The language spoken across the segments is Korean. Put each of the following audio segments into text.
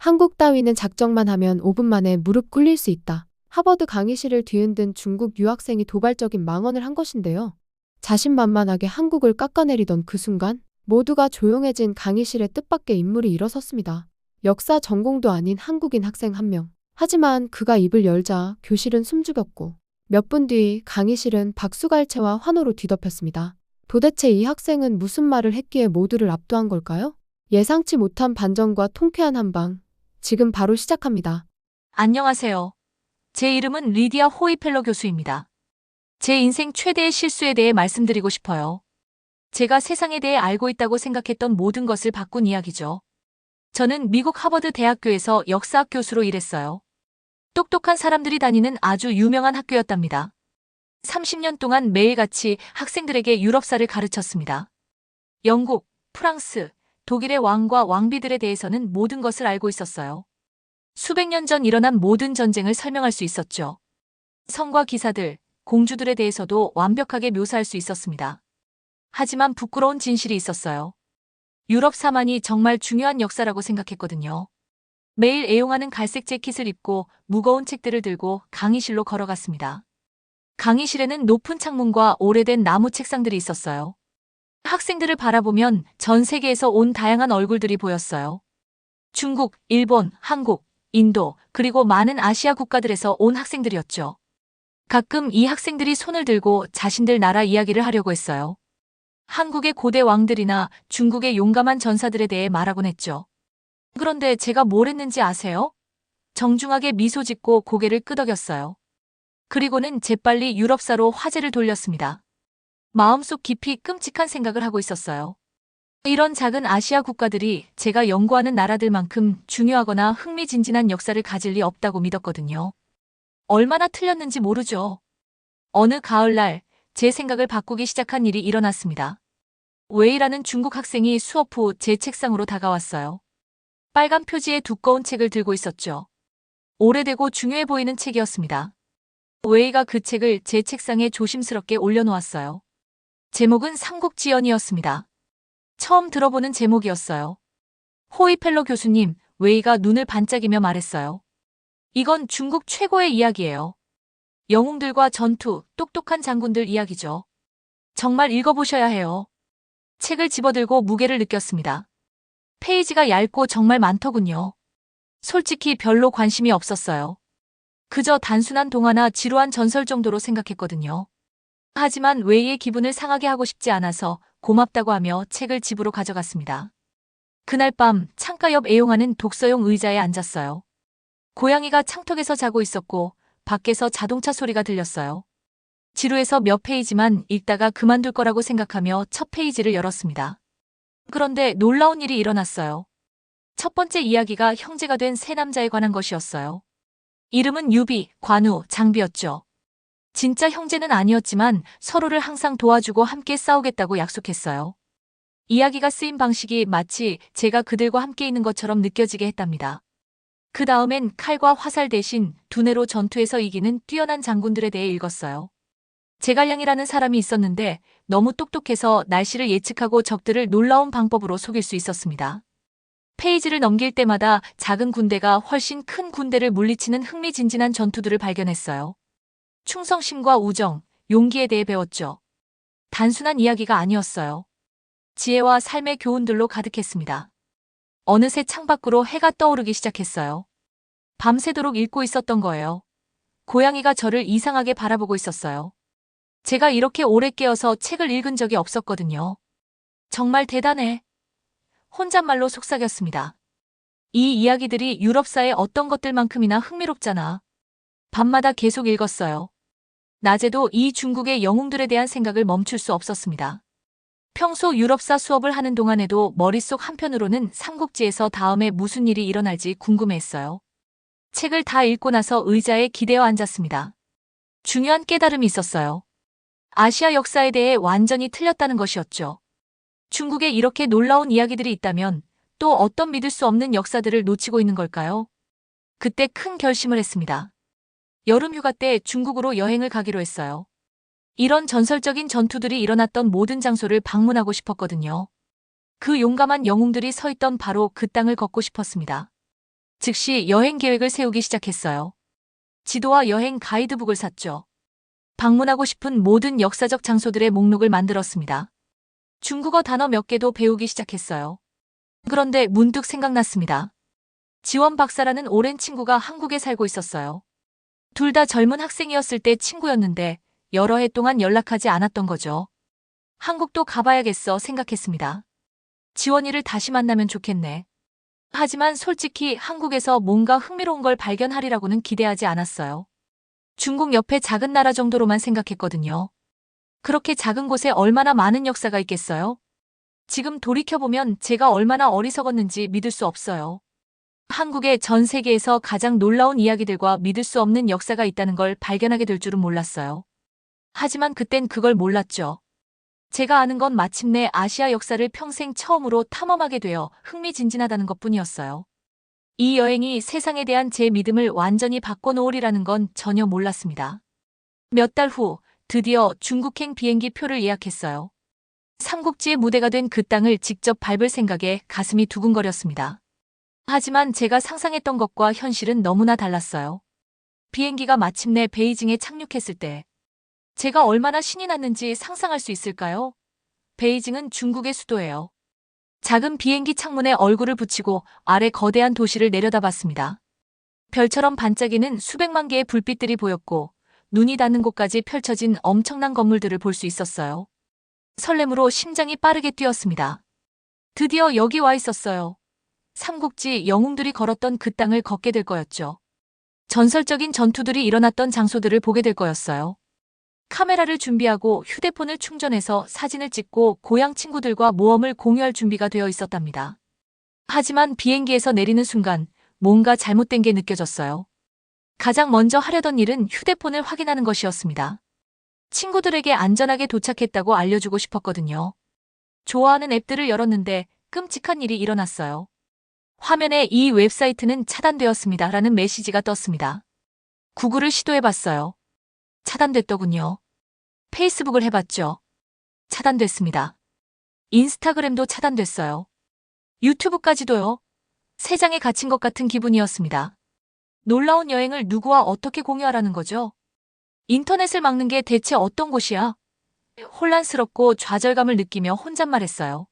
한국 따위는 작정만 하면 5분 만에 무릎 꿇릴 수 있다. 하버드 강의실을 뒤흔든 중국 유학생이 도발적인 망언을 한 것인데요. 자신만만하게 한국을 깎아내리던 그 순간 모두가 조용해진 강의실의 뜻밖의 인물이 일어섰습니다. 역사 전공도 아닌 한국인 학생 한 명. 하지만 그가 입을 열자 교실은 숨죽였고 몇 분 뒤 강의실은 박수갈채와 환호로 뒤덮였습니다. 도대체 이 학생은 무슨 말을 했기에 모두를 압도한 걸까요? 예상치 못한 반전과 통쾌한 한방. 지금 바로 시작합니다. 안녕하세요. 제 이름은 리디아 호이펠러 교수입니다. 제 인생 최대의 실수에 대해 말씀드리고 싶어요. 제가 세상에 대해 알고 있다고 생각했던 모든 것을 바꾼 이야기죠. 저는 미국 하버드 대학교에서 역사학 교수로 일했어요. 똑똑한 사람들이 다니는 아주 유명한 학교였답니다. 30년 동안 매일같이 학생들에게 유럽사를 가르쳤습니다. 영국, 프랑스, 독일의 왕과 왕비들에 대해서는 모든 것을 알고 있었어요. 수백 년 전 일어난 모든 전쟁을 설명할 수 있었죠. 성과 기사들, 공주들에 대해서도 완벽하게 묘사할 수 있었습니다. 하지만 부끄러운 진실이 있었어요. 유럽사만이 정말 중요한 역사라고 생각했거든요. 매일 애용하는 갈색 재킷을 입고 무거운 책들을 들고 강의실로 걸어갔습니다. 강의실에는 높은 창문과 오래된 나무 책상들이 있었어요. 학생들을 바라보면 전 세계에서 온 다양한 얼굴들이 보였어요. 중국, 일본, 한국, 인도, 그리고 많은 아시아 국가들에서 온 학생들이었죠. 가끔 이 학생들이 손을 들고 자신들 나라 이야기를 하려고 했어요. 한국의 고대 왕들이나 중국의 용감한 전사들에 대해 말하곤 했죠. 그런데 제가 뭘 했는지 아세요? 정중하게 미소 짓고 고개를 끄덕였어요. 그리고는 재빨리 유럽사로 화제를 돌렸습니다. 마음속 깊이 끔찍한 생각을 하고 있었어요. 이런 작은 아시아 국가들이 제가 연구하는 나라들만큼 중요하거나 흥미진진한 역사를 가질 리 없다고 믿었거든요. 얼마나 틀렸는지 모르죠. 어느 가을날 제 생각을 바꾸기 시작한 일이 일어났습니다. 웨이라는 중국 학생이 수업 후 제 책상으로 다가왔어요. 빨간 표지에 두꺼운 책을 들고 있었죠. 오래되고 중요해 보이는 책이었습니다. 웨이가 그 책을 제 책상에 조심스럽게 올려놓았어요. 제목은 삼국지연이었습니다. 처음 들어보는 제목이었어요. 호이펠러 교수님, 웨이가 눈을 반짝이며 말했어요. 이건 중국 최고의 이야기예요. 영웅들과 전투, 똑똑한 장군들 이야기죠. 정말 읽어보셔야 해요. 책을 집어들고 무게를 느꼈습니다. 페이지가 얇고 정말 많더군요. 솔직히 별로 관심이 없었어요. 그저 단순한 동화나 지루한 전설 정도로 생각했거든요. 하지만 웨이의 기분을 상하게 하고 싶지 않아서 고맙다고 하며 책을 집으로 가져갔습니다. 그날 밤 창가 옆 애용하는 독서용 의자에 앉았어요. 고양이가 창턱에서 자고 있었고 밖에서 자동차 소리가 들렸어요. 지루해서 몇 페이지만 읽다가 그만둘 거라고 생각하며 첫 페이지를 열었습니다. 그런데 놀라운 일이 일어났어요. 첫 번째 이야기가 형제가 된 세 남자에 관한 것이었어요. 이름은 유비, 관우, 장비였죠. 진짜 형제는 아니었지만 서로를 항상 도와주고 함께 싸우겠다고 약속했어요. 이야기가 쓰인 방식이 마치 제가 그들과 함께 있는 것처럼 느껴지게 했답니다. 그 다음엔 칼과 화살 대신 두뇌로 전투에서 이기는 뛰어난 장군들에 대해 읽었어요. 제갈량이라는 사람이 있었는데 너무 똑똑해서 날씨를 예측하고 적들을 놀라운 방법으로 속일 수 있었습니다. 페이지를 넘길 때마다 작은 군대가 훨씬 큰 군대를 물리치는 흥미진진한 전투들을 발견했어요. 충성심과 우정, 용기에 대해 배웠죠. 단순한 이야기가 아니었어요. 지혜와 삶의 교훈들로 가득했습니다. 어느새 창밖으로 해가 떠오르기 시작했어요. 밤새도록 읽고 있었던 거예요. 고양이가 저를 이상하게 바라보고 있었어요. 제가 이렇게 오래 깨어서 책을 읽은 적이 없었거든요. 정말 대단해. 혼잣말로 속삭였습니다. 이 이야기들이 유럽사의 어떤 것들만큼이나 흥미롭잖아. 밤마다 계속 읽었어요. 낮에도 이 중국의 영웅들에 대한 생각을 멈출 수 없었습니다. 평소 유럽사 수업을 하는 동안에도 머릿속 한편으로는 삼국지에서 다음에 무슨 일이 일어날지 궁금해했어요. 책을 다 읽고 나서 의자에 기대어 앉았습니다. 중요한 깨달음이 있었어요. 아시아 역사에 대해 완전히 틀렸다는 것이었죠. 중국에 이렇게 놀라운 이야기들이 있다면 또 어떤 믿을 수 없는 역사들을 놓치고 있는 걸까요? 그때 큰 결심을 했습니다. 여름 휴가 때 중국으로 여행을 가기로 했어요. 이런 전설적인 전투들이 일어났던 모든 장소를 방문하고 싶었거든요. 그 용감한 영웅들이 서 있던 바로 그 땅을 걷고 싶었습니다. 즉시 여행 계획을 세우기 시작했어요. 지도와 여행 가이드북을 샀죠. 방문하고 싶은 모든 역사적 장소들의 목록을 만들었습니다. 중국어 단어 몇 개도 배우기 시작했어요. 그런데 문득 생각났습니다. 지원 박사라는 오랜 친구가 한국에 살고 있었어요. 둘 다 젊은 학생이었을 때 친구였는데 여러 해 동안 연락하지 않았던 거죠. 한국도 가봐야겠어 생각했습니다. 지원이를 다시 만나면 좋겠네. 하지만 솔직히 한국에서 뭔가 흥미로운 걸 발견하리라고는 기대하지 않았어요. 중국 옆에 작은 나라 정도로만 생각했거든요. 그렇게 작은 곳에 얼마나 많은 역사가 있겠어요? 지금 돌이켜보면 제가 얼마나 어리석었는지 믿을 수 없어요. 한국에 전 세계에서 가장 놀라운 이야기들과 믿을 수 없는 역사가 있다는 걸 발견하게 될 줄은 몰랐어요. 하지만 그땐 그걸 몰랐죠. 제가 아는 건 마침내 아시아 역사를 평생 처음으로 탐험하게 되어 흥미진진하다는 것뿐이었어요. 이 여행이 세상에 대한 제 믿음을 완전히 바꿔놓으리라는 건 전혀 몰랐습니다. 몇 달 후 드디어 중국행 비행기 표를 예약했어요. 삼국지의 무대가 된 그 땅을 직접 밟을 생각에 가슴이 두근거렸습니다. 하지만 제가 상상했던 것과 현실은 너무나 달랐어요. 비행기가 마침내 베이징에 착륙했을 때 제가 얼마나 신이 났는지 상상할 수 있을까요? 베이징은 중국의 수도예요. 작은 비행기 창문에 얼굴을 붙이고 아래 거대한 도시를 내려다봤습니다. 별처럼 반짝이는 수백만 개의 불빛들이 보였고 눈이 닿는 곳까지 펼쳐진 엄청난 건물들을 볼 수 있었어요. 설렘으로 심장이 빠르게 뛰었습니다. 드디어 여기 와 있었어요. 삼국지 영웅들이 걸었던 그 땅을 걷게 될 거였죠. 전설적인 전투들이 일어났던 장소들을 보게 될 거였어요. 카메라를 준비하고 휴대폰을 충전해서 사진을 찍고 고향 친구들과 모험을 공유할 준비가 되어 있었답니다. 하지만 비행기에서 내리는 순간 뭔가 잘못된 게 느껴졌어요. 가장 먼저 하려던 일은 휴대폰을 확인하는 것이었습니다. 친구들에게 안전하게 도착했다고 알려주고 싶었거든요. 좋아하는 앱들을 열었는데 끔찍한 일이 일어났어요. 화면에 이 웹사이트는 차단되었습니다 라는 메시지가 떴습니다. 구글을 시도해봤어요. 차단됐더군요. 페이스북을 해봤죠. 차단됐습니다. 인스타그램도 차단됐어요. 유튜브까지도요. 세 장에 갇힌 것 같은 기분이었습니다. 놀라운 여행을 누구와 어떻게 공유하라는 거죠? 인터넷을 막는 게 대체 어떤 곳이야? 혼란스럽고 좌절감을 느끼며 혼잣말했어요.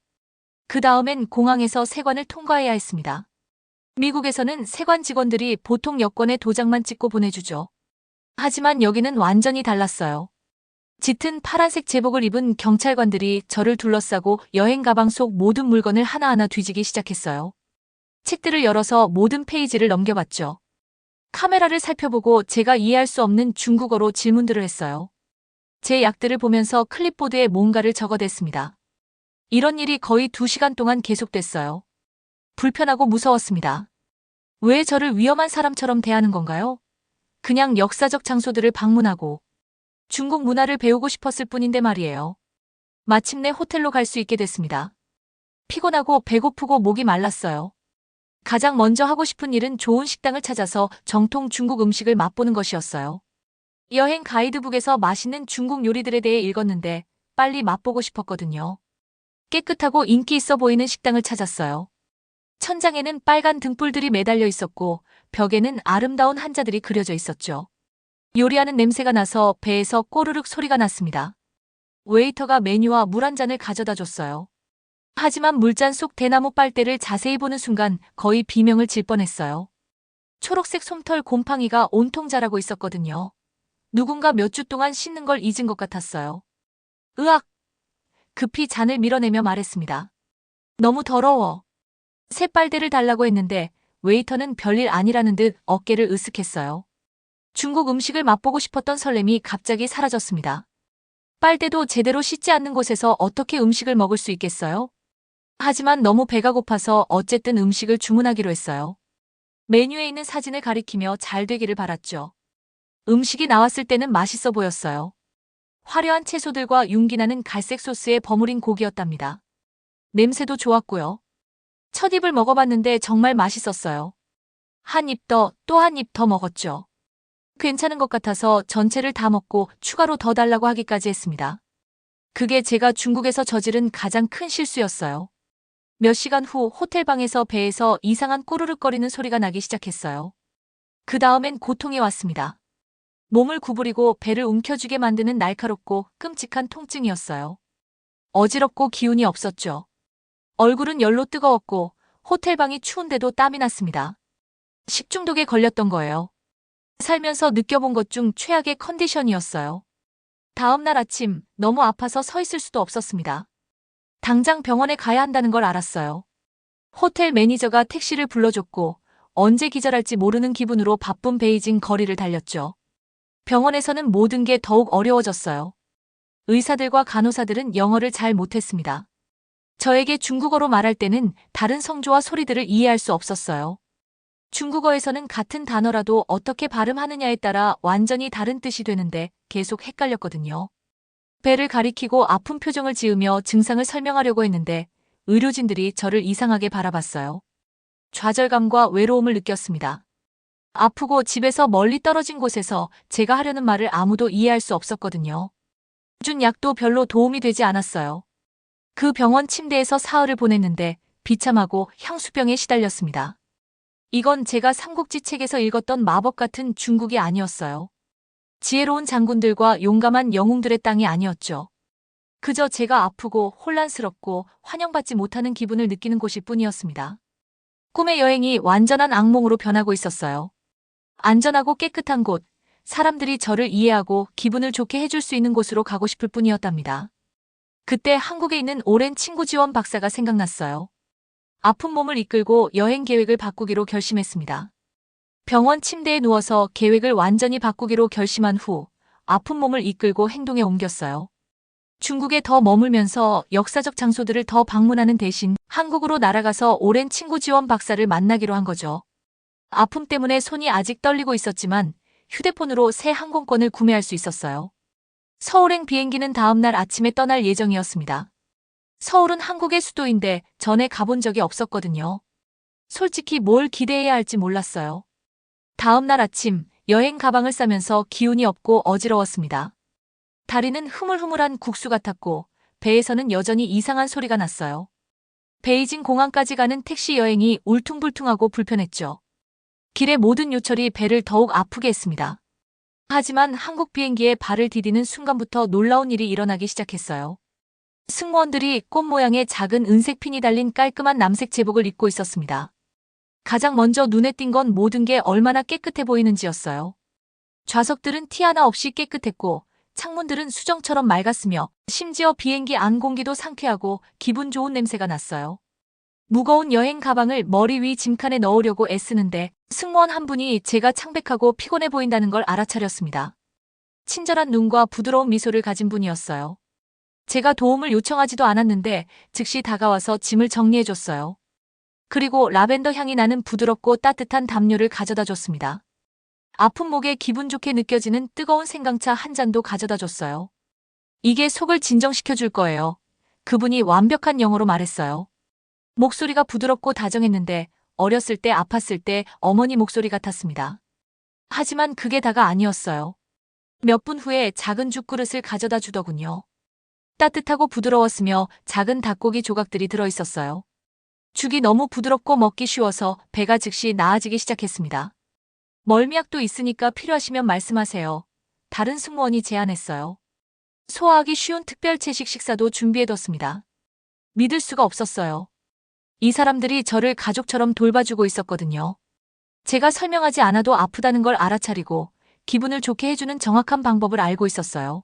그 다음엔 공항에서 세관을 통과해야 했습니다. 미국에서는 세관 직원들이 보통 여권에 도장만 찍고 보내주죠. 하지만 여기는 완전히 달랐어요. 짙은 파란색 제복을 입은 경찰관들이 저를 둘러싸고 여행 가방 속 모든 물건을 하나하나 뒤지기 시작했어요. 책들을 열어서 모든 페이지를 넘겨봤죠. 카메라를 살펴보고 제가 이해할 수 없는 중국어로 질문들을 했어요. 제 약들을 보면서 클립보드에 뭔가를 적어댔습니다. 이런 일이 거의 2시간 동안 계속됐어요. 불편하고 무서웠습니다. 왜 저를 위험한 사람처럼 대하는 건가요? 그냥 역사적 장소들을 방문하고 중국 문화를 배우고 싶었을 뿐인데 말이에요. 마침내 호텔로 갈 수 있게 됐습니다. 피곤하고 배고프고 목이 말랐어요. 가장 먼저 하고 싶은 일은 좋은 식당을 찾아서 정통 중국 음식을 맛보는 것이었어요. 여행 가이드북에서 맛있는 중국 요리들에 대해 읽었는데 빨리 맛보고 싶었거든요. 깨끗하고 인기 있어 보이는 식당을 찾았어요. 천장에는 빨간 등불들이 매달려 있었고 벽에는 아름다운 한자들이 그려져 있었죠. 요리하는 냄새가 나서 배에서 꼬르륵 소리가 났습니다. 웨이터가 메뉴와 물 한 잔을 가져다 줬어요. 하지만 물잔 속 대나무 빨대를 자세히 보는 순간 거의 비명을 질 뻔했어요. 초록색 솜털 곰팡이가 온통 자라고 있었거든요. 누군가 몇 주 동안 씻는 걸 잊은 것 같았어요. 으악! 급히 잔을 밀어내며 말했습니다. 너무 더러워. 새 빨대를 달라고 했는데 웨이터는 별일 아니라는 듯 어깨를 으쓱했어요. 중국 음식을 맛보고 싶었던 설렘이 갑자기 사라졌습니다. 빨대도 제대로 씻지 않는 곳에서 어떻게 음식을 먹을 수 있겠어요? 하지만 너무 배가 고파서 어쨌든 음식을 주문하기로 했어요. 메뉴에 있는 사진을 가리키며 잘 되기를 바랐죠. 음식이 나왔을 때는 맛있어 보였어요. 화려한 채소들과 윤기나는 갈색 소스에 버무린 고기였답니다. 냄새도 좋았고요. 첫 입을 먹어봤는데 정말 맛있었어요. 한 입 더, 또 한 입 더 먹었죠. 괜찮은 것 같아서 전체를 다 먹고 추가로 더 달라고 하기까지 했습니다. 그게 제가 중국에서 저지른 가장 큰 실수였어요. 몇 시간 후 호텔방에서 배에서 이상한 꼬르륵거리는 소리가 나기 시작했어요. 그 다음엔 고통이 왔습니다. 몸을 구부리고 배를 움켜쥐게 만드는 날카롭고 끔찍한 통증이었어요. 어지럽고 기운이 없었죠. 얼굴은 열로 뜨거웠고 호텔방이 추운데도 땀이 났습니다. 식중독에 걸렸던 거예요. 살면서 느껴본 것 중 최악의 컨디션이었어요. 다음 날 아침 너무 아파서 서 있을 수도 없었습니다. 당장 병원에 가야 한다는 걸 알았어요. 호텔 매니저가 택시를 불러줬고 언제 기절할지 모르는 기분으로 바쁜 베이징 거리를 달렸죠. 병원에서는 모든 게 더욱 어려워졌어요. 의사들과 간호사들은 영어를 잘 못했습니다. 저에게 중국어로 말할 때는 다른 성조와 소리들을 이해할 수 없었어요. 중국어에서는 같은 단어라도 어떻게 발음하느냐에 따라 완전히 다른 뜻이 되는데 계속 헷갈렸거든요. 배를 가리키고 아픈 표정을 지으며 증상을 설명하려고 했는데 의료진들이 저를 이상하게 바라봤어요. 좌절감과 외로움을 느꼈습니다. 아프고 집에서 멀리 떨어진 곳에서 제가 하려는 말을 아무도 이해할 수 없었거든요. 준 약도 별로 도움이 되지 않았어요. 그 병원 침대에서 사흘을 보냈는데 비참하고 향수병에 시달렸습니다. 이건 제가 삼국지 책에서 읽었던 마법 같은 중국이 아니었어요. 지혜로운 장군들과 용감한 영웅들의 땅이 아니었죠. 그저 제가 아프고 혼란스럽고 환영받지 못하는 기분을 느끼는 곳일 뿐이었습니다. 꿈의 여행이 완전한 악몽으로 변하고 있었어요. 안전하고 깨끗한 곳, 사람들이 저를 이해하고 기분을 좋게 해줄 수 있는 곳으로 가고 싶을 뿐이었답니다. 그때 한국에 있는 오랜 친구 지원 박사가 생각났어요. 아픈 몸을 이끌고 여행 계획을 바꾸기로 결심했습니다. 병원 침대에 누워서 계획을 완전히 바꾸기로 결심한 후 아픈 몸을 이끌고 행동에 옮겼어요. 중국에 더 머물면서 역사적 장소들을 더 방문하는 대신 한국으로 날아가서 오랜 친구 지원 박사를 만나기로 한 거죠. 아픔 때문에 손이 아직 떨리고 있었지만 휴대폰으로 새 항공권을 구매할 수 있었어요. 서울행 비행기는 다음 날 아침에 떠날 예정이었습니다. 서울은 한국의 수도인데 전에 가본 적이 없었거든요. 솔직히 뭘 기대해야 할지 몰랐어요. 다음 날 아침 여행 가방을 싸면서 기운이 없고 어지러웠습니다. 다리는 흐물흐물한 국수 같았고 배에서는 여전히 이상한 소리가 났어요. 베이징 공항까지 가는 택시 여행이 울퉁불퉁하고 불편했죠. 길의 모든 요철이 배를 더욱 아프게 했습니다. 하지만 한국 비행기에 발을 디디는 순간부터 놀라운 일이 일어나기 시작했어요. 승무원들이 꽃 모양의 작은 은색 핀이 달린 깔끔한 남색 제복을 입고 있었습니다. 가장 먼저 눈에 띈 건 모든 게 얼마나 깨끗해 보이는지였어요. 좌석들은 티 하나 없이 깨끗했고 창문들은 수정처럼 맑았으며 심지어 비행기 안 공기도 상쾌하고 기분 좋은 냄새가 났어요. 무거운 여행 가방을 머리 위 짐칸에 넣으려고 애쓰는데 승무원 한 분이 제가 창백하고 피곤해 보인다는 걸 알아차렸습니다. 친절한 눈과 부드러운 미소를 가진 분이었어요. 제가 도움을 요청하지도 않았는데 즉시 다가와서 짐을 정리해줬어요. 그리고 라벤더 향이 나는 부드럽고 따뜻한 담요를 가져다 줬습니다. 아픈 목에 기분 좋게 느껴지는 뜨거운 생강차 한 잔도 가져다 줬어요. 이게 속을 진정시켜줄 거예요. 그분이 완벽한 영어로 말했어요. 목소리가 부드럽고 다정했는데 어렸을 때 아팠을 때 어머니 목소리 같았습니다. 하지만 그게 다가 아니었어요. 몇 분 후에 작은 죽그릇을 가져다 주더군요. 따뜻하고 부드러웠으며 작은 닭고기 조각들이 들어있었어요. 죽이 너무 부드럽고 먹기 쉬워서 배가 즉시 나아지기 시작했습니다. 멀미약도 있으니까 필요하시면 말씀하세요. 다른 승무원이 제안했어요. 소화하기 쉬운 특별 채식 식사도 준비해뒀습니다. 믿을 수가 없었어요. 이 사람들이 저를 가족처럼 돌봐주고 있었거든요. 제가 설명하지 않아도 아프다는 걸 알아차리고 기분을 좋게 해주는 정확한 방법을 알고 있었어요.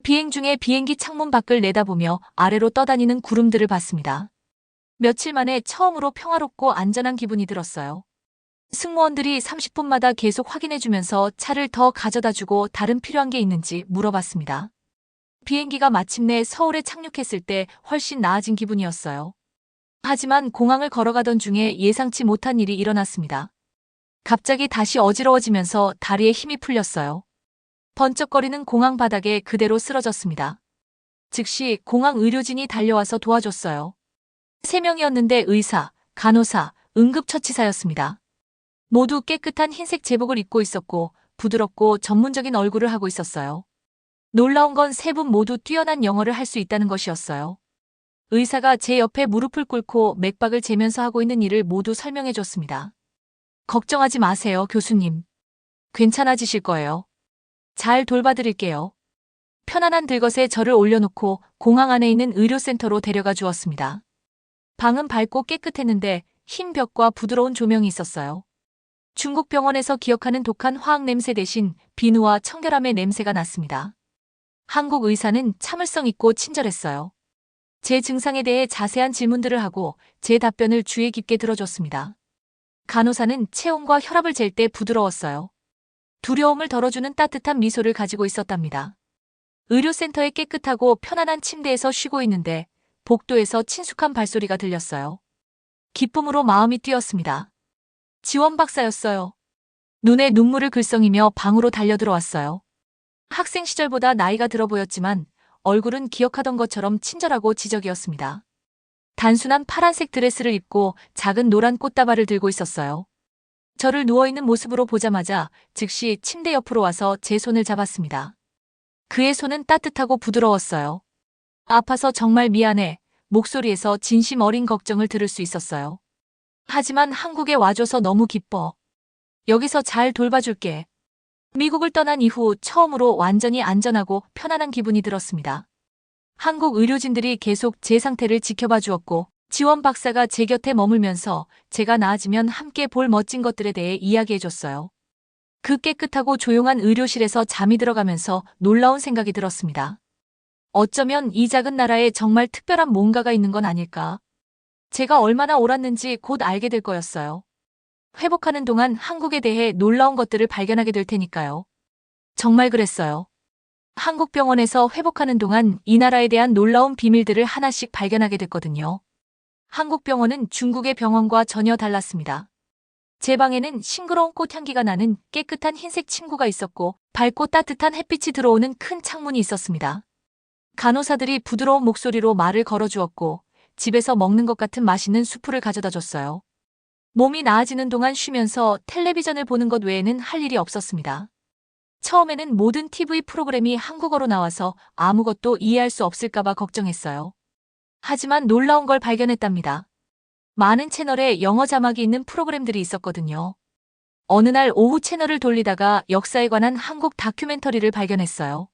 비행 중에 비행기 창문 밖을 내다보며 아래로 떠다니는 구름들을 봤습니다. 며칠 만에 처음으로 평화롭고 안전한 기분이 들었어요. 승무원들이 30분마다 계속 확인해주면서 차를 더 가져다주고 다른 필요한 게 있는지 물어봤습니다. 비행기가 마침내 서울에 착륙했을 때 훨씬 나아진 기분이었어요. 하지만 공항을 걸어가던 중에 예상치 못한 일이 일어났습니다. 갑자기 다시 어지러워지면서 다리에 힘이 풀렸어요. 번쩍거리는 공항 바닥에 그대로 쓰러졌습니다. 즉시 공항 의료진이 달려와서 도와줬어요. 3명이었는데 의사, 간호사, 응급처치사였습니다. 모두 깨끗한 흰색 제복을 입고 있었고 부드럽고 전문적인 얼굴을 하고 있었어요. 놀라운 건 3분 모두 뛰어난 영어를 할 수 있다는 것이었어요. 의사가 제 옆에 무릎을 꿇고 맥박을 재면서 하고 있는 일을 모두 설명해 줬습니다. 걱정하지 마세요, 교수님. 괜찮아지실 거예요. 잘 돌봐드릴게요. 편안한 들것에 저를 올려놓고 공항 안에 있는 의료센터로 데려가 주었습니다. 방은 밝고 깨끗했는데 흰 벽과 부드러운 조명이 있었어요. 중국 병원에서 기억하는 독한 화학 냄새 대신 비누와 청결함의 냄새가 났습니다. 한국 의사는 참을성 있고 친절했어요. 제 증상에 대해 자세한 질문들을 하고 제 답변을 주의 깊게 들어줬습니다. 간호사는 체온과 혈압을 잴 때 부드러웠어요. 두려움을 덜어주는 따뜻한 미소를 가지고 있었답니다. 의료센터의 깨끗하고 편안한 침대에서 쉬고 있는데 복도에서 친숙한 발소리가 들렸어요. 기쁨으로 마음이 뛰었습니다. 지원 박사였어요. 눈에 눈물을 글썽이며 방으로 달려들어왔어요. 학생 시절보다 나이가 들어 보였지만 얼굴은 기억하던 것처럼 친절하고 지적이었습니다. 단순한 파란색 드레스를 입고 작은 노란 꽃다발을 들고 있었어요. 저를 누워있는 모습으로 보자마자 즉시 침대 옆으로 와서 제 손을 잡았습니다. 그의 손은 따뜻하고 부드러웠어요. 아파서 정말 미안해. 목소리에서 진심 어린 걱정을 들을 수 있었어요. 하지만 한국에 와줘서 너무 기뻐. 여기서 잘 돌봐줄게. 미국을 떠난 이후 처음으로 완전히 안전하고 편안한 기분이 들었습니다. 한국 의료진들이 계속 제 상태를 지켜봐 주었고 지원 박사가 제 곁에 머물면서 제가 나아지면 함께 볼 멋진 것들에 대해 이야기해 줬어요. 그 깨끗하고 조용한 의료실에서 잠이 들어가면서 놀라운 생각이 들었습니다. 어쩌면 이 작은 나라에 정말 특별한 뭔가가 있는 건 아닐까. 제가 얼마나 옳았는지 곧 알게 될 거였어요. 회복하는 동안 한국에 대해 놀라운 것들을 발견하게 될 테니까요. 정말 그랬어요. 한국 병원에서 회복하는 동안 이 나라에 대한 놀라운 비밀들을 하나씩 발견하게 됐거든요. 한국 병원은 중국의 병원과 전혀 달랐습니다. 제 방에는 싱그러운 꽃향기가 나는 깨끗한 흰색 침구가 있었고 밝고 따뜻한 햇빛이 들어오는 큰 창문이 있었습니다. 간호사들이 부드러운 목소리로 말을 걸어주었고 집에서 먹는 것 같은 맛있는 수프를 가져다 줬어요. 몸이 나아지는 동안 쉬면서 텔레비전을 보는 것 외에는 할 일이 없었습니다. 처음에는 모든 TV 프로그램이 한국어로 나와서 아무것도 이해할 수 없을까봐 걱정했어요. 하지만 놀라운 걸 발견했답니다. 많은 채널에 영어 자막이 있는 프로그램들이 있었거든요. 어느 날 오후 채널을 돌리다가 역사에 관한 한국 다큐멘터리를 발견했어요.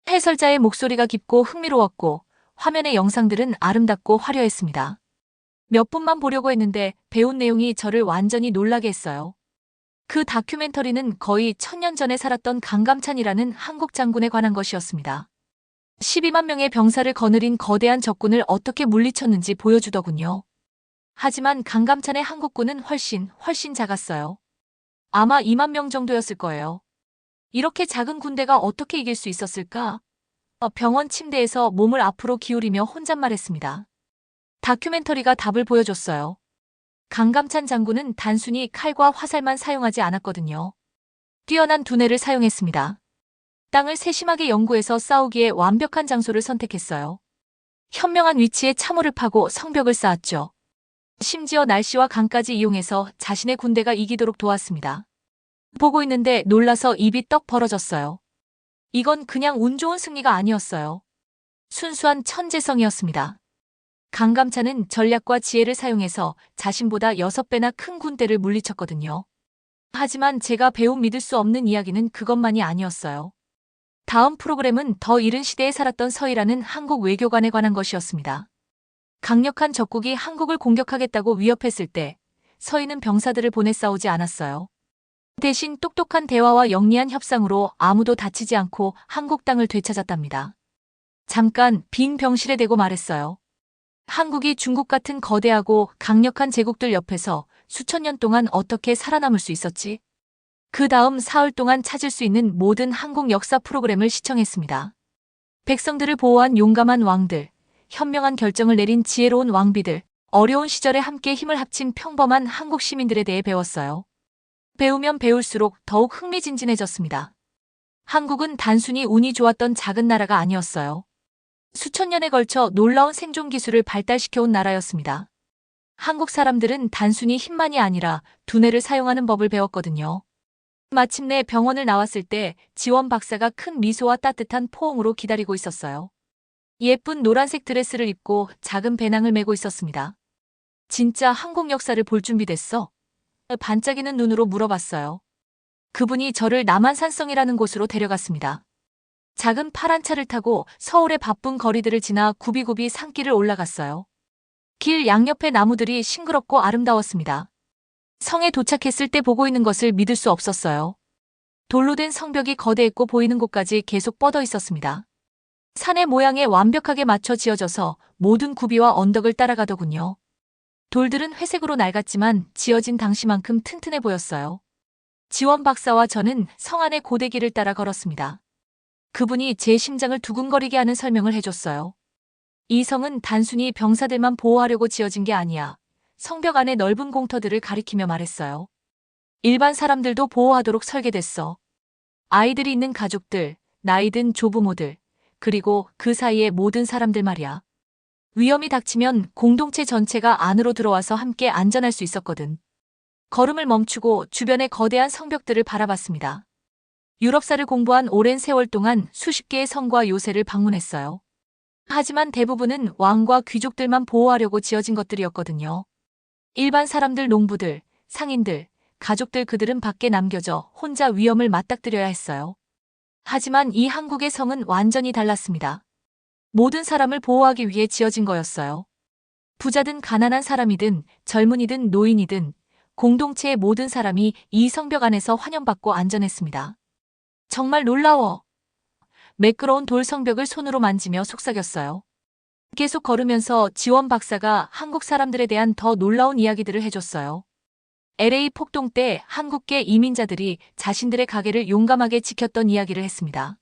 해설자의 목소리가 깊고 흥미로웠고 화면의 영상들은 아름답고 화려했습니다. 몇 분만 보려고 했는데 배운 내용이 저를 완전히 놀라게 했어요. 그 다큐멘터리는 거의 1000년 전에 살았던 강감찬이라는 한국 장군에 관한 것이었습니다. 12만 명의 병사를 거느린 거대한 적군을 어떻게 물리쳤는지 보여주더군요. 하지만 강감찬의 한국군은 훨씬 작았어요. 아마 2만 명 정도였을 거예요. 이렇게 작은 군대가 어떻게 이길 수 있었을까? 병원 침대에서 몸을 앞으로 기울이며 혼잣말했습니다. 다큐멘터리가 답을 보여줬어요. 강감찬 장군은 단순히 칼과 화살만 사용하지 않았거든요. 뛰어난 두뇌를 사용했습니다. 땅을 세심하게 연구해서 싸우기에 완벽한 장소를 선택했어요. 현명한 위치에 참호를 파고 성벽을 쌓았죠. 심지어 날씨와 강까지 이용해서 자신의 군대가 이기도록 도왔습니다. 보고 있는데 놀라서 입이 떡 벌어졌어요. 이건 그냥 운 좋은 승리가 아니었어요. 순수한 천재성이었습니다. 강감찬은 전략과 지혜를 사용해서 자신보다 6배나 큰 군대를 물리쳤거든요. 하지만 제가 배운 믿을 수 없는 이야기는 그것만이 아니었어요. 다음 프로그램은 더 이른 시대에 살았던 서희라는 한국 외교관에 관한 것이었습니다. 강력한 적국이 한국을 공격하겠다고 위협했을 때 서희는 병사들을 보내 싸우지 않았어요. 대신 똑똑한 대화와 영리한 협상으로 아무도 다치지 않고 한국 땅을 되찾았답니다. 잠깐 빈 병실에 대고 말했어요. 한국이 중국 같은 거대하고 강력한 제국들 옆에서 수천 년 동안 어떻게 살아남을 수 있었지? 그 다음 사흘 동안 찾을 수 있는 모든 한국 역사 프로그램을 시청했습니다. 백성들을 보호한 용감한 왕들, 현명한 결정을 내린 지혜로운 왕비들, 어려운 시절에 함께 힘을 합친 평범한 한국 시민들에 대해 배웠어요. 배우면 배울수록 더욱 흥미진진해졌습니다. 한국은 단순히 운이 좋았던 작은 나라가 아니었어요. 수천 년에 걸쳐 놀라운 생존 기술을 발달시켜온 나라였습니다. 한국 사람들은 단순히 힘만이 아니라 두뇌를 사용하는 법을 배웠거든요. 마침내 병원을 나왔을 때 지원 박사가 큰 미소와 따뜻한 포옹으로 기다리고 있었어요. 예쁜 노란색 드레스를 입고 작은 배낭을 메고 있었습니다. 진짜 한국 역사를 볼 준비 됐어? 반짝이는 눈으로 물어봤어요. 그분이 저를 남한산성이라는 곳으로 데려갔습니다. 작은 파란 차를 타고 서울의 바쁜 거리들을 지나 굽이굽이 산길을 올라갔어요. 길 양옆의 나무들이 싱그럽고 아름다웠습니다. 성에 도착했을 때 보고 있는 것을 믿을 수 없었어요. 돌로 된 성벽이 거대했고 보이는 곳까지 계속 뻗어 있었습니다. 산의 모양에 완벽하게 맞춰 지어져서 모든 굽이와 언덕을 따라가더군요. 돌들은 회색으로 낡았지만 지어진 당시만큼 튼튼해 보였어요. 지원 박사와 저는 성 안의 고대길을 따라 걸었습니다. 그분이 제 심장을 두근거리게 하는 설명을 해줬어요. 이 성은 단순히 병사들만 보호하려고 지어진 게 아니야. 성벽 안의 넓은 공터들을 가리키며 말했어요. 일반 사람들도 보호하도록 설계됐어. 아이들이 있는 가족들, 나이든 조부모들, 그리고 그 사이의 모든 사람들 말이야. 위험이 닥치면 공동체 전체가 안으로 들어와서 함께 안전할 수 있었거든. 걸음을 멈추고 주변의 거대한 성벽들을 바라봤습니다. 유럽사를 공부한 오랜 세월 동안 수십 개의 성과 요새를 방문했어요. 하지만 대부분은 왕과 귀족들만 보호하려고 지어진 것들이었거든요. 일반 사람들, 농부들, 상인들, 가족들 그들은 밖에 남겨져 혼자 위험을 맞닥뜨려야 했어요. 하지만 이 한국의 성은 완전히 달랐습니다. 모든 사람을 보호하기 위해 지어진 거였어요. 부자든 가난한 사람이든 젊은이든 노인이든 공동체의 모든 사람이 이 성벽 안에서 환영받고 안전했습니다. 정말 놀라워. 매끄러운 돌 성벽을 손으로 만지며 속삭였어요. 계속 걸으면서 지원 박사가 한국 사람들에 대한 더 놀라운 이야기들을 해줬어요. LA 폭동 때 한국계 이민자들이 자신들의 가게를 용감하게 지켰던 이야기를 했습니다.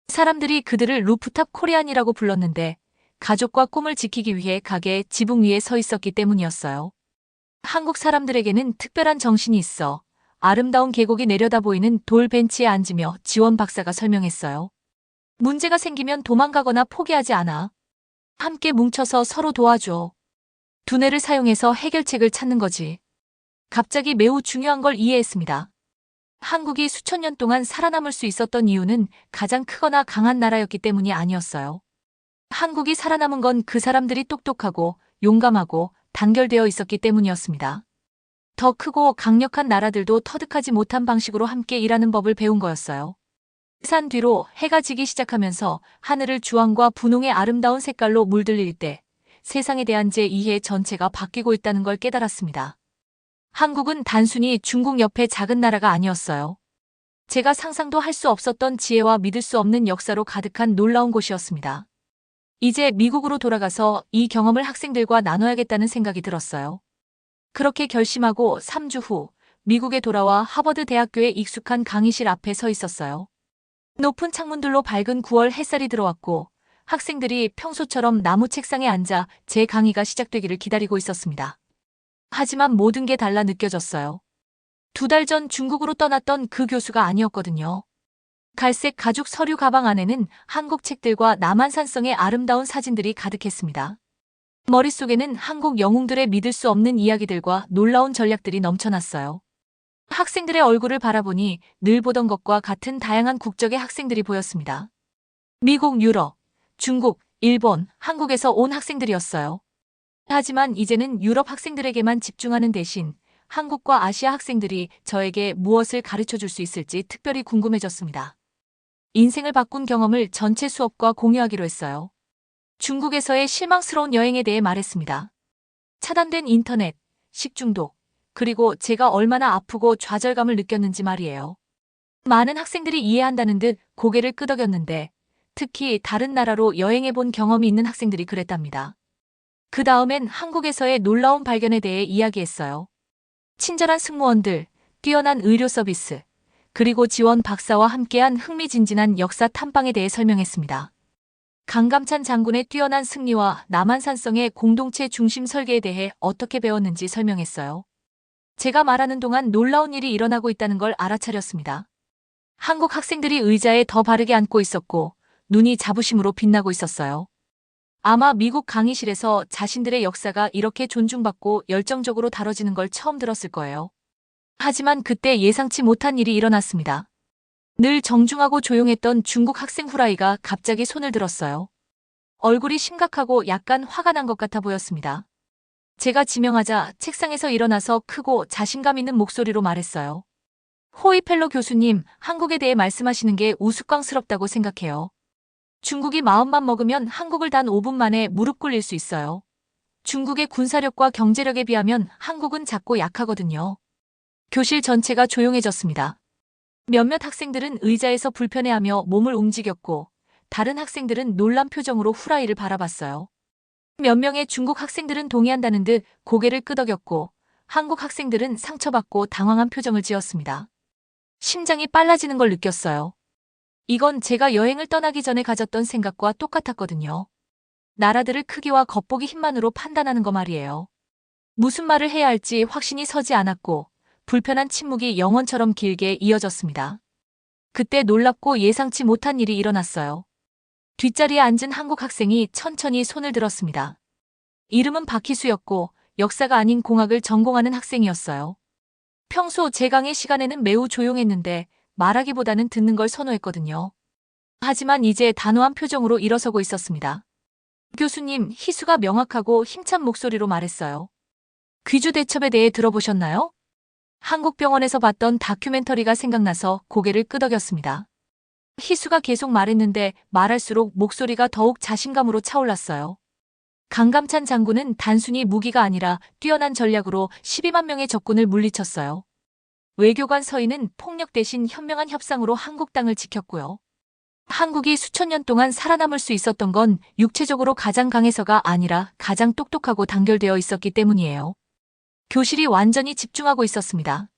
사람들이 그들을 루프탑 코리안이라고 불렀는데 가족과 꿈을 지키기 위해 가게의 지붕 위에 서 있었기 때문이었어요. 한국 사람들에게는 특별한 정신이 있어 아름다운 계곡이 내려다 보이는 돌 벤치에 앉으며 지원 박사가 설명했어요. 문제가 생기면 도망가거나 포기하지 않아. 함께 뭉쳐서 서로 도와줘. 두뇌를 사용해서 해결책을 찾는 거지. 갑자기 매우 중요한 걸 이해했습니다. 한국이 수천 년 동안 살아남을 수 있었던 이유는 가장 크거나 강한 나라였기 때문이 아니었어요. 한국이 살아남은 건 그 사람들이 똑똑하고 용감하고 단결되어 있었기 때문이었습니다. 더 크고 강력한 나라들도 터득하지 못한 방식으로 함께 일하는 법을 배운 거였어요. 산 뒤로 해가 지기 시작하면서 하늘을 주황과 분홍의 아름다운 색깔로 물들일 때 세상에 대한 제 이해 전체가 바뀌고 있다는 걸 깨달았습니다. 한국은 단순히 중국 옆의 작은 나라가 아니었어요. 제가 상상도 할 수 없었던 지혜와 믿을 수 없는 역사로 가득한 놀라운 곳이었습니다. 이제 미국으로 돌아가서 이 경험을 학생들과 나눠야겠다는 생각이 들었어요. 그렇게 결심하고 3주 후 미국에 돌아와 하버드 대학교의 익숙한 강의실 앞에 서 있었어요. 높은 창문들로 밝은 9월 햇살이 들어왔고 학생들이 평소처럼 나무 책상에 앉아 제 강의가 시작되기를 기다리고 있었습니다. 하지만 모든 게 달라 느껴졌어요. 2달 전 중국으로 떠났던 그 교수가 아니었거든요. 갈색 가죽 서류 가방 안에는 한국 책들과 남한산성의 아름다운 사진들이 가득했습니다. 머릿속에는 한국 영웅들의 믿을 수 없는 이야기들과 놀라운 전략들이 넘쳐났어요. 학생들의 얼굴을 바라보니 늘 보던 것과 같은 다양한 국적의 학생들이 보였습니다. 미국, 유럽, 중국, 일본, 한국에서 온 학생들이었어요. 하지만 이제는 유럽 학생들에게만 집중하는 대신 한국과 아시아 학생들이 저에게 무엇을 가르쳐 줄 수 있을지 특별히 궁금해졌습니다. 인생을 바꾼 경험을 전체 수업과 공유하기로 했어요. 중국에서의 실망스러운 여행에 대해 말했습니다. 차단된 인터넷, 식중독, 그리고 제가 얼마나 아프고 좌절감을 느꼈는지 말이에요. 많은 학생들이 이해한다는 듯 고개를 끄덕였는데 특히 다른 나라로 여행해본 경험이 있는 학생들이 그랬답니다. 그 다음엔 한국에서의 놀라운 발견에 대해 이야기했어요. 친절한 승무원들, 뛰어난 의료 서비스, 그리고 지원 박사와 함께한 흥미진진한 역사 탐방에 대해 설명했습니다. 강감찬 장군의 뛰어난 승리와 남한산성의 공동체 중심 설계에 대해 어떻게 배웠는지 설명했어요. 제가 말하는 동안 놀라운 일이 일어나고 있다는 걸 알아차렸습니다. 한국 학생들이 의자에 더 바르게 앉고 있었고 눈이 자부심으로 빛나고 있었어요. 아마 미국 강의실에서 자신들의 역사가 이렇게 존중받고 열정적으로 다뤄지는 걸 처음 들었을 거예요. 하지만 그때 예상치 못한 일이 일어났습니다. 늘 정중하고 조용했던 중국 학생 후라이가 갑자기 손을 들었어요. 얼굴이 심각하고 약간 화가 난 것 같아 보였습니다. 제가 지명하자 책상에서 일어나서 크고 자신감 있는 목소리로 말했어요. 호이펠로 교수님, 한국에 대해 말씀하시는 게 우스꽝스럽다고 생각해요. 중국이 마음만 먹으면 한국을 단 5분 만에 무릎 꿇릴 수 있어요. 중국의 군사력과 경제력에 비하면 한국은 작고 약하거든요. 교실 전체가 조용해졌습니다. 몇몇 학생들은 의자에서 불편해하며 몸을 움직였고, 다른 학생들은 놀란 표정으로 후라이를 바라봤어요. 몇 명의 중국 학생들은 동의한다는 듯 고개를 끄덕였고, 한국 학생들은 상처받고 당황한 표정을 지었습니다. 심장이 빨라지는 걸 느꼈어요. 이건 제가 여행을 떠나기 전에 가졌던 생각과 똑같았거든요. 나라들을 크기와 겉보기 힘만으로 판단하는 거 말이에요. 무슨 말을 해야 할지 확신이 서지 않았고, 불편한 침묵이 영원처럼 길게 이어졌습니다. 그때 놀랍고 예상치 못한 일이 일어났어요. 뒷자리에 앉은 한국 학생이 천천히 손을 들었습니다. 이름은 박희수였고 역사가 아닌 공학을 전공하는 학생이었어요. 평소 제 강의 시간에는 매우 조용했는데 말하기보다는 듣는 걸 선호했거든요. 하지만 이제 단호한 표정으로 일어서고 있었습니다. 교수님, 희수가 명확하고 힘찬 목소리로 말했어요. 귀주 대첩에 대해 들어보셨나요? 한국병원에서 봤던 다큐멘터리가 생각나서 고개를 끄덕였습니다. 희수가 계속 말했는데 말할수록 목소리가 더욱 자신감으로 차올랐어요. 강감찬 장군은 단순히 무기가 아니라 뛰어난 전략으로 12만 명의 적군을 물리쳤어요. 외교관 서인은 폭력 대신 현명한 협상으로 한국 땅을 지켰고요. 한국이 수천 년 동안 살아남을 수 있었던 건 육체적으로 가장 강해서가 아니라 가장 똑똑하고 단결되어 있었기 때문이에요. 교실이 완전히 집중하고 있었습니다.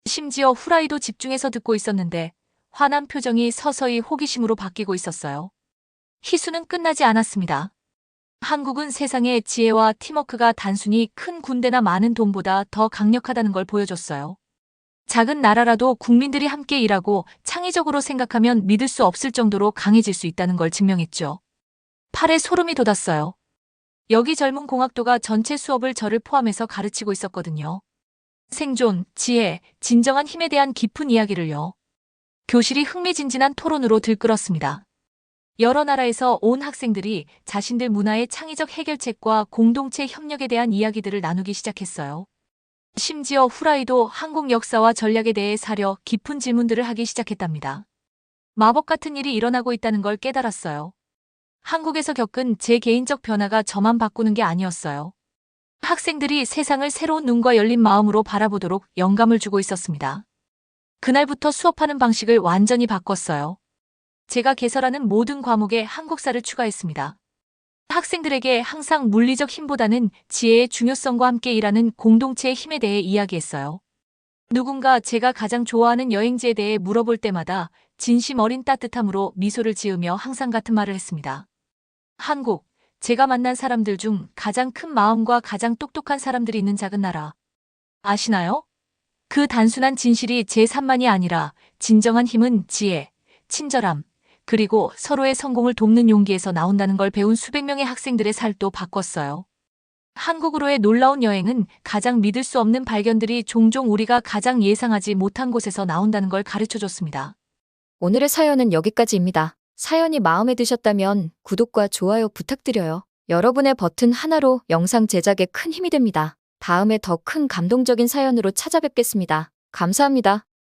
심지어 후라이도 집중해서 듣고 있었는데 화난 표정이 서서히 호기심으로 바뀌고 있었어요. 희수는 끝나지 않았습니다. 한국은 세상의 지혜와 팀워크가 단순히 큰 군대나 많은 돈보다 더 강력하다는 걸 보여줬어요. 작은 나라라도 국민들이 함께 일하고 창의적으로 생각하면 믿을 수 없을 정도로 강해질 수 있다는 걸 증명했죠. 팔에 소름이 돋았어요. 여기 젊은 공학도가 전체 수업을 저를 포함해서 가르치고 있었거든요. 생존, 지혜, 진정한 힘에 대한 깊은 이야기를요. 교실이 흥미진진한 토론으로 들끓었습니다. 여러 나라에서 온 학생들이 자신들 문화의 창의적 해결책과 공동체 협력에 대한 이야기들을 나누기 시작했어요. 심지어 후라이도 한국 역사와 전략에 대해 사려 깊은 질문들을 하기 시작했답니다. 마법 같은 일이 일어나고 있다는 걸 깨달았어요. 한국에서 겪은 제 개인적 변화가 저만 바꾸는 게 아니었어요. 학생들이 세상을 새로운 눈과 열린 마음으로 바라보도록 영감을 주고 있었습니다. 그날부터 수업하는 방식을 완전히 바꿨어요. 제가 개설하는 모든 과목에 한국사를 추가했습니다. 학생들에게 항상 물리적 힘보다는 지혜의 중요성과 함께 일하는 공동체의 힘에 대해 이야기했어요. 누군가 제가 가장 좋아하는 여행지에 대해 물어볼 때마다 진심 어린 따뜻함으로 미소를 지으며 항상 같은 말을 했습니다. 한국, 제가 만난 사람들 중 가장 큰 마음과 가장 똑똑한 사람들이 있는 작은 나라. 아시나요? 그 단순한 진실이 제 산만이 아니라 진정한 힘은 지혜, 친절함, 그리고 서로의 성공을 돕는 용기에서 나온다는 걸 배운 수백 명의 학생들의 살도 바꿨어요. 한국으로의 놀라운 여행은 가장 믿을 수 없는 발견들이 종종 우리가 가장 예상하지 못한 곳에서 나온다는 걸 가르쳐줬습니다. 오늘의 사연은 여기까지입니다. 사연이 마음에 드셨다면 구독과 좋아요 부탁드려요. 여러분의 버튼 하나로 영상 제작에 큰 힘이 됩니다. 다음에 더 큰 감동적인 사연으로 찾아뵙겠습니다. 감사합니다.